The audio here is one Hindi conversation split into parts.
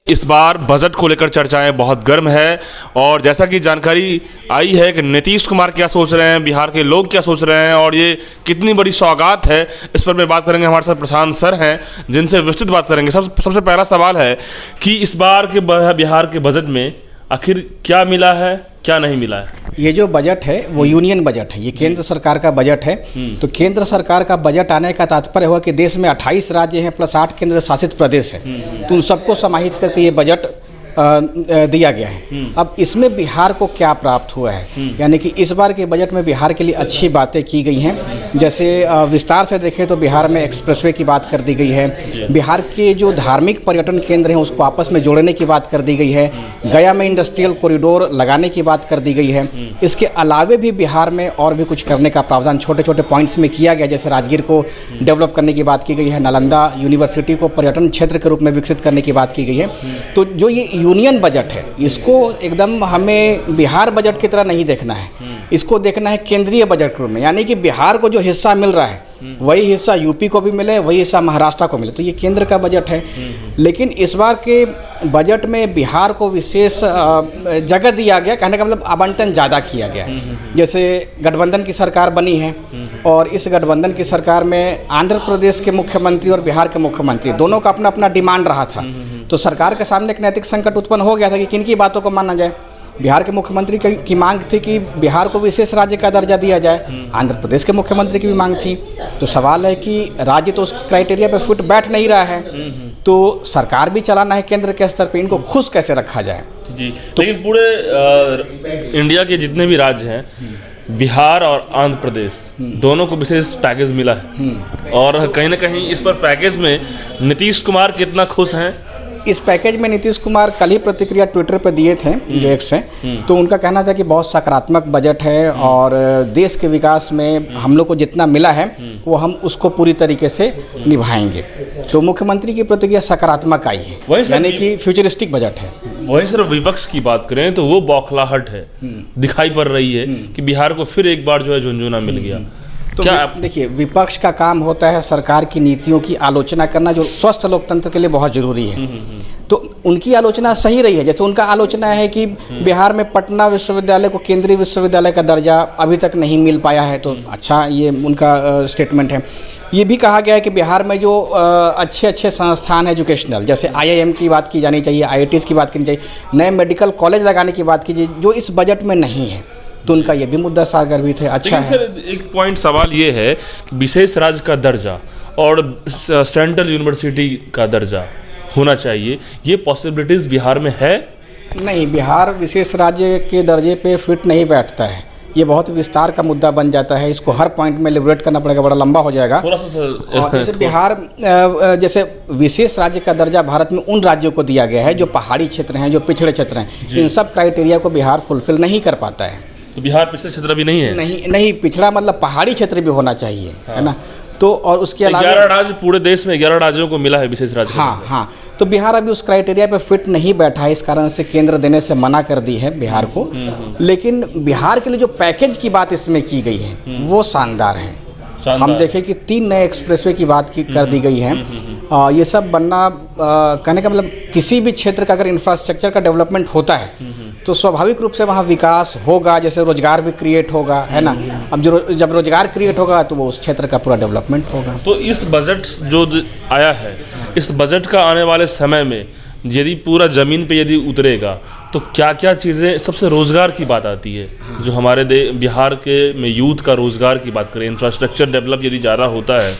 इस बार बजट को लेकर चर्चाएं बहुत गर्म है और जैसा कि जानकारी आई है कि नीतीश कुमार क्या सोच रहे हैं, बिहार के लोग क्या सोच रहे हैं और ये कितनी बड़ी सौगात है, इस पर मैं बात करेंगे। हमारे साथ प्रशांत सर हैं जिनसे विस्तृत बात करेंगे। सबसे पहला सवाल है कि इस बार के बिहार के बजट में आखिर क्या मिला है, क्या नहीं मिला है? ये जो बजट है वो यूनियन बजट है, ये केंद्र सरकार का बजट है। तो केंद्र सरकार का बजट आने का तात्पर्य हुआ कि देश में 28 राज्य हैं प्लस 8 केंद्र शासित प्रदेश हैं, तो उन सबको समाहित करके ये बजट दिया गया है। अब इसमें बिहार को क्या प्राप्त हुआ है, यानी कि इस बार के बजट में बिहार के लिए अच्छी बातें की गई हैं। जैसे विस्तार से देखें तो बिहार में एक्सप्रेसवे की बात कर दी गई है, बिहार के जो धार्मिक पर्यटन केंद्र हैं उसको आपस में जोड़ने की बात कर दी गई है, गया में इंडस्ट्रियल कॉरिडोर लगाने की बात कर दी गई है। इसके अलावे भी बिहार में और भी कुछ करने का प्रावधान छोटे छोटे पॉइंट्स में किया गया, जैसे राजगीर को डेवलप करने की बात की गई है, नालंदा यूनिवर्सिटी को पर्यटन क्षेत्र के रूप में विकसित करने की बात की गई है। तो जो ये यूनियन बजट है इसको एकदम हमें बिहार बजट की तरह नहीं देखना है, इसको देखना है केंद्रीय बजट के रूप में, यानी कि बिहार को जो हिस्सा मिल रहा है वही हिस्सा यूपी को भी मिले, वही हिस्सा महाराष्ट्र को मिले। तो ये केंद्र का बजट है। लेकिन इस बार के बजट में बिहार को विशेष जगह दिया गया, कहने का मतलब आवंटन ज़्यादा किया गया। जैसे गठबंधन की सरकार बनी है और इस गठबंधन की सरकार में आंध्र प्रदेश के मुख्यमंत्री और बिहार के मुख्यमंत्री दोनों का अपना अपना डिमांड रहा था। तो सरकार के सामने एक नैतिक संकट उत्पन्न हो गया था कि किन की बातों को माना जाए। बिहार के मुख्यमंत्री की मांग थी कि बिहार को विशेष राज्य का दर्जा दिया जाए, आंध्र प्रदेश के मुख्यमंत्री की भी मांग थी। तो सवाल है कि राज्य तो उस क्राइटेरिया पे फिट बैठ नहीं रहा है, तो सरकार भी चलाना है केंद्र के स्तर पे, इनको खुश कैसे रखा जाए। जी, तो लेकिन पूरे इंडिया के जितने भी राज्य हैं, बिहार और आंध्र प्रदेश दोनों को विशेष पैकेज मिला है और कहीं ना कहीं इस पर पैकेज में नीतीश कुमार कितना खुश हैं? इस पैकेज में नीतीश कुमार कल ही प्रतिक्रिया ट्विटर पर दिए थे जो एक्स है, तो उनका कहना था कि बहुत सकारात्मक बजट है और देश के विकास में हम लोग को जितना मिला है वो हम उसको पूरी तरीके से निभाएंगे। तो मुख्यमंत्री की प्रतिक्रिया सकारात्मक आई है, यानी कि फ्यूचरिस्टिक बजट है। वहीं सिर्फ विपक्ष की बात करें तो वो बौखलाहट है दिखाई पड़ रही है कि बिहार को फिर एक बार जो है झुनझुना मिल गया। तो क्या देखिए, विपक्ष का काम होता है सरकार की नीतियों की आलोचना करना, जो स्वस्थ लोकतंत्र के लिए बहुत जरूरी है। तो उनकी आलोचना सही रही है। जैसे उनका आलोचना है कि बिहार में पटना विश्वविद्यालय को केंद्रीय विश्वविद्यालय का दर्जा अभी तक नहीं मिल पाया है, तो अच्छा ये उनका स्टेटमेंट है। ये भी कहा गया है कि बिहार में जो अच्छे संस्थान एजुकेशनल, जैसे IIM की बात की जानी चाहिए, IITs की बात करनी चाहिए, नए मेडिकल कॉलेज लगाने की बात कीजिए, जो इस बजट में नहीं है। तो उनका ये भी मुद्दा सारगर्भित है। अच्छा है सर, एक पॉइंट सवाल ये है कि विशेष राज्य का दर्जा और सेंट्रल यूनिवर्सिटी का दर्जा होना चाहिए, ये पॉसिबिलिटीज़ बिहार में है? नहीं, बिहार विशेष राज्य के दर्जे पे फिट नहीं बैठता है। ये बहुत विस्तार का मुद्दा बन जाता है, इसको हर पॉइंट में लिबरेट करना पड़ेगा, बड़ा लंबा हो जाएगा। थोड़ा सा जैसे बिहार जैसे विशेष राज्य का दर्जा भारत में उन राज्यों को दिया गया है जो पहाड़ी क्षेत्र हैं, जो पिछड़े क्षेत्र हैं, इन सब क्राइटेरिया को बिहार फुलफिल नहीं कर पाता है। तो बिहार पिछड़े क्षेत्र भी नहीं है? नहीं, पिछड़ा मतलब पहाड़ी क्षेत्र भी होना चाहिए, है ना। तो और उसके अलावा 11 राज्य, पूरे देश में 11 राज्यों को मिला है विशेष राज्य। हाँ, तो बिहार अभी उस क्राइटेरिया पे फिट नहीं बैठा है, इस कारण से केंद्र देने से मना कर दी है बिहार को। लेकिन बिहार के लिए जो पैकेज की बात इसमें की गई है वो शानदार है। हम देखें कि 3 नए एक्सप्रेसवे की बात कर दी गई है। ये सब बनना, कहने का मतलब किसी भी क्षेत्र का अगर इंफ्रास्ट्रक्चर का डेवलपमेंट होता है तो स्वाभाविक रूप से वहाँ विकास होगा, जैसे रोजगार भी क्रिएट होगा, है ना। अब जब रोजगार क्रिएट होगा तो वो उस क्षेत्र का पूरा डेवलपमेंट होगा। तो इस बजट जो आया है, इस बजट का आने वाले समय में यदि पूरा ज़मीन पे यदि उतरेगा तो क्या क्या चीज़ें, सबसे रोज़गार की बात आती है, जो हमारे बिहार के में यूथ का रोज़गार की बात करें, इंफ्रास्ट्रक्चर डेवलप यदि ज़्यादा होता है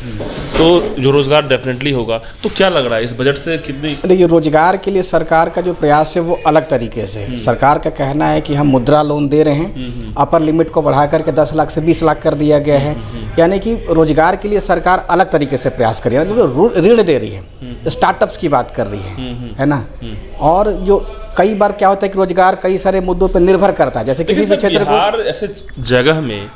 तो जो रोज़गार डेफिनेटली होगा। तो क्या लग रहा है इस बजट से कितनी? देखिए, रोजगार के लिए सरकार का जो प्रयास है वो अलग तरीके से है। सरकार का कहना है कि हम मुद्रा लोन दे रहे हैं, अपर लिमिट को बढ़ा करके 10 लाख से 20 लाख कर दिया गया है, यानी कि रोजगार के लिए सरकार अलग तरीके से प्रयास कर रही है, मतलब ऋण दे रही है, स्टार्टअप्स की बात कर रही है ना। और जो कई बार क्या होता है कि रोजगार कई सारे मुद्दों पर निर्भर करता है, जैसे किसी भी क्षेत्र बिहार ऐसे जगह में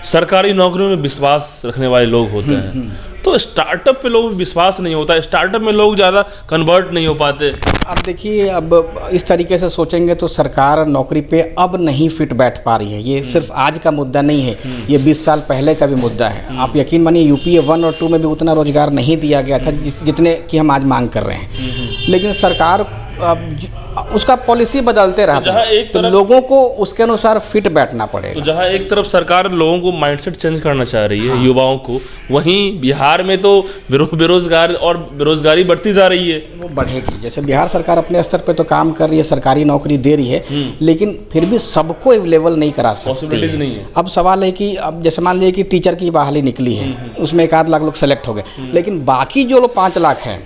सरकारी नौकरियों में विश्वास रखने वाले लोग होते हैं, तो स्टार्टअप पे लोग विश्वास नहीं होता है, स्टार्टअप में लोग ज़्यादा कन्वर्ट नहीं हो पाते। अब देखिए, अब इस तरीके से सोचेंगे तो सरकार नौकरी पे अब नहीं फिट बैठ पा रही है। ये सिर्फ आज का मुद्दा नहीं है, ये 20 साल पहले का भी मुद्दा है। आप यकीन मानिए UPA 1 और 2 में भी उतना रोजगार नहीं दिया गया था जितने की हम आज मांग कर रहे हैं। लेकिन सरकार उसका पॉलिसी बदलते रहता जहाँ है, एक तो तरफ- लोगों को उसके अनुसार फिट बैठना तो पड़ेगा। जहाँ एक तरफ सरकार लोगों को माइंडसेट चेंज करना चाह रही है, युवाओं को, वहीं बिहार में तो बेरोजगारी बढ़ती जा रही है। वो बढ़ेगी। जैसे बिहार सरकार अपने स्तर पे तो काम कर रही है, सरकारी नौकरी दे रही है, लेकिन फिर भी सबको अवेलेबल नहीं करा सकती पॉसिबिलिटीज है। नहीं है। अब सवाल है कि अब जैसे मान लीजिए कि टीचर की बहाली निकली है, उसमें 1 लाख लोग सेलेक्ट हो गए, लेकिन बाकी जो लोग 5 लाख हैं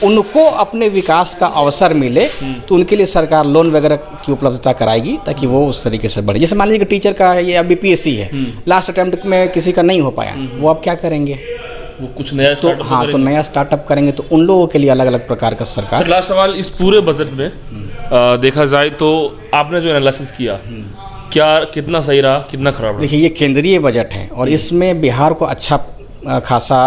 उनको अपने विकास का अवसर मिले, तो उनके लिए सरकार लोन वगैरह की उपलब्धता कराएगी ताकि वो उस तरीके से बढ़े। जैसे मान लीजिए कि टीचर का ये अभी PSC है, लास्ट अटेम्प्ट में किसी का नहीं हो पाया, वो अब क्या करेंगे? वो कुछ नया तो स्टार्टअप हाँ, तो करेंगे। नया स्टार्टअप करेंगे, तो उन लोगों के लिए अलग अलग प्रकार का सरकार। सर, लास्ट सवाल, इस पूरे बजट में देखा जाए तो आपने जो एनालिसिस किया, क्या कितना सही रहा, कितना खराब रहा? देखिए, ये केंद्रीय बजट है और इसमें बिहार को अच्छा खासा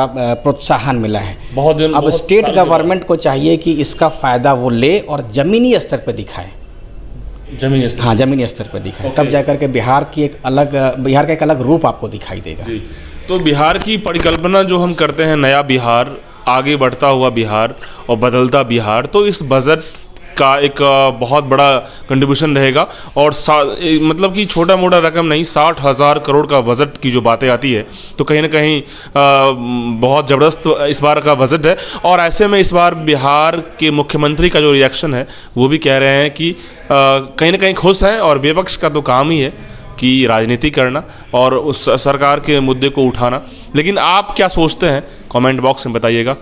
प्रोत्साहन मिला है। बहुत दिन, अब बहुत स्टेट साल के गवर्नमेंट को चाहिए कि इसका फ़ायदा वो ले और ज़मीनी स्तर पर दिखाए। बाद जमीनी स्तर। हाँ, ज़मीनी स्तर पर दिखाए, ओके। तब जाकर के बिहार का एक अलग रूप आपको दिखाई देगा। जी। तो बिहार की परिकल्पना जो हम करते हैं, नया बिहार, आगे बढ़ता हुआ बिहार और बदलता बिहार, तो इस बजट का एक बहुत बड़ा कंट्रीब्यूशन रहेगा। और मतलब कि छोटा मोटा रकम नहीं, 60,000 करोड़ का बजट की जो बातें आती है, तो कहीं ना कहीं बहुत ज़बरदस्त इस बार का बजट है। और ऐसे में इस बार बिहार के मुख्यमंत्री का जो रिएक्शन है, वो भी कह रहे हैं कि कहीं ना कहीं खुश हैं, और विपक्ष का तो काम ही है कि राजनीति करना और उस सरकार के मुद्दे को उठाना। लेकिन आप क्या सोचते हैं, कमेंट बॉक्स में बताइएगा।